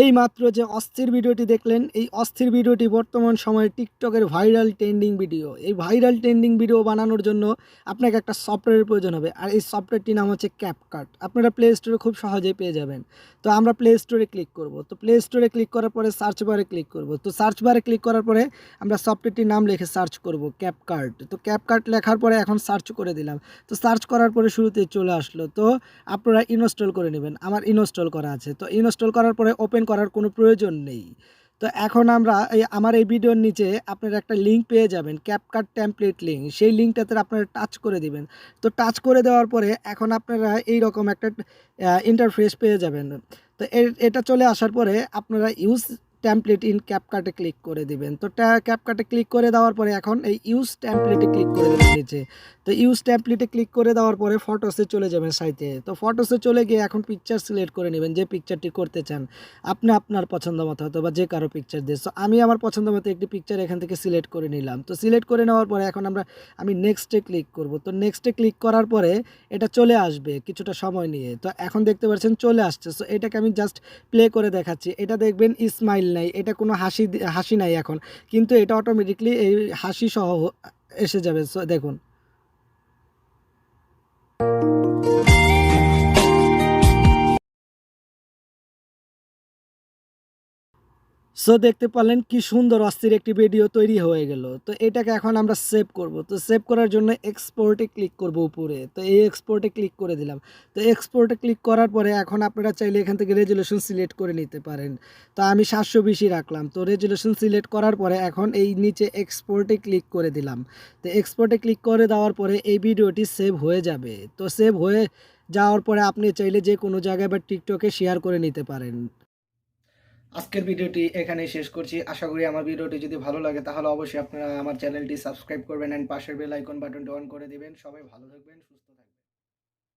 এই মাত্র যে অস্থির ভিডিওটি দেখলেন, এই অস্থির ভিডিওটি বর্তমান সময়ে টিকটকের ভাইরাল ট্রেন্ডিং ভিডিও। এই ভাইরাল ট্রেন্ডিং ভিডিও বানানোর জন্য আপনাকে একটা সফটওয়্যারের প্রয়োজন হবে, আর এই সফটওয়্যারটির নাম হচ্ছে ক্যাপকাট। আপনারা প্লে স্টোরে খুব সহজেই পেয়ে যাবেন। তো আমরা প্লে স্টোরে ক্লিক করব। তো প্লে স্টোরে ক্লিক করার পরে সার্চ বারে ক্লিক করব। তো সার্চ বারে ক্লিক করার পরে আমরা সফটওয়্যারটির নাম লিখে সার্চ করব ক্যাপকাট। তো ক্যাপকাট লেখার পরে এখন সার্চ করে দিলাম। তো সার্চ করার পরে শুরুতেই চলে আসলো। তো আপনারা ইনস্টল করে নেবেন। আমার ইনস্টল করা আছে। তো ইনস্টল করার পরে ওপেন করার কোনো প্রয়োজন নেই। তো এখন আমরা আমার এই ভিডিওর নিচে আপনারা একটা লিঙ্ক পেয়ে যাবেন, ক্যাপকাট টেমপ্লেট লিঙ্ক। সেই লিঙ্কটাতে আপনারা টাচ করে দিবেন। তো টাচ করে দেওয়ার পরে এখন আপনারা এইরকম একটা ইন্টারফেস পেয়ে যাবেন। তো এটা চলে আসার পরে আপনারা ইউজ টেমপ্লেট ইন ক্যাপকাটে ক্লিক করে দিবেন। তো ক্যাপকাটে ক্লিক করে দেওয়ার পরে এখন এই ইউজ টেমপ্লেটে ক্লিক করে দেবেন নিচে। তো ইউজ টেমপ্লেটে ক্লিক করে দেওয়ার পরে ফটোসে চলে যাবেন সাইটে। তো ফটোসে চলে গিয়ে এখন পিকচার সিলেক্ট করে নেবেন, যে পিকচারটি করতে চান। আপনি আপনার পছন্দ মতো হয়তো বা যে কারো পিকচার দিয়ে। সো আমি আমার পছন্দ মতো একটি পিকচার এখান থেকে সিলেক্ট করে নিলাম। তো সিলেক্ট করে নেওয়ার পরে এখন আমি নেক্সটে ক্লিক করব। তো নেক্সটে ক্লিক করার পরে এটা চলে আসবে কিছুটা সময় নিয়ে। তো এখন দেখতে পাচ্ছেন চলে আসছে। সো এটাকে আমি জাস্ট প্লে করে দেখাচ্ছি। এটা দেখবেন স্মাইল নাই, এটা কোনো হাসি নাই এখন, কিন্তু এটা অটোমেটিকলি এই হাসি সহ এসে যাবে। সো দেখুন। সো দেখতে পারলেন কি সুন্দর অস্থির একটি ভিডিও তৈরি হয়ে গেল। তো এটাকে এখন আমরা সেভ করব। তো সেভ করার জন্য এক্সপোর্টে ক্লিক করব উপরে। তো এই এক্সপোর্টে ক্লিক করে দিলাম। তো এক্সপোর্টে ক্লিক করার পরে এখন আপনারা চাইলে এখান থেকে রেজুলেশন সিলেক্ট করে নিতে পারেন। তো আমি 720 রাখলাম। তো রেজুলেশন সিলেক্ট করার পরে এখন এই নিচে এক্সপোর্টে ক্লিক করে দিলাম। তো এক্সপোর্টে ক্লিক করে দেওয়ার পরে এই ভিডিওটি সেভ হয়ে যাবে। তো সেভ হয়ে যাওয়ার পরে আপনি চাইলে যে কোনো জায়গায় বা টিকটকে শেয়ার করে নিতে পারেন। আজকের ভিডিওটি এখানেই শেষ করছি। আশা করি আমার ভিডিওটি যদি ভালো লাগে তাহলে অবশ্যই আপনারা আমার চ্যানেলটি সাবস্ক্রাইব করবেন এন্ড পাশের বেল আইকন বাটনটি অন করে দিবেন। সবাই ভালো থাকবেন, সুস্থ